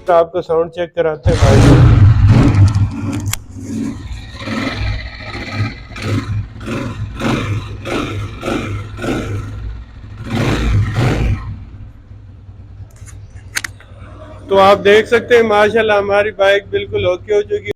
तो आपको sound check कराते हैं भाई। तो आप देख सकते हैं माशाल्लाह हमारी बाइक बिल्कुल ओके हो चुकी है।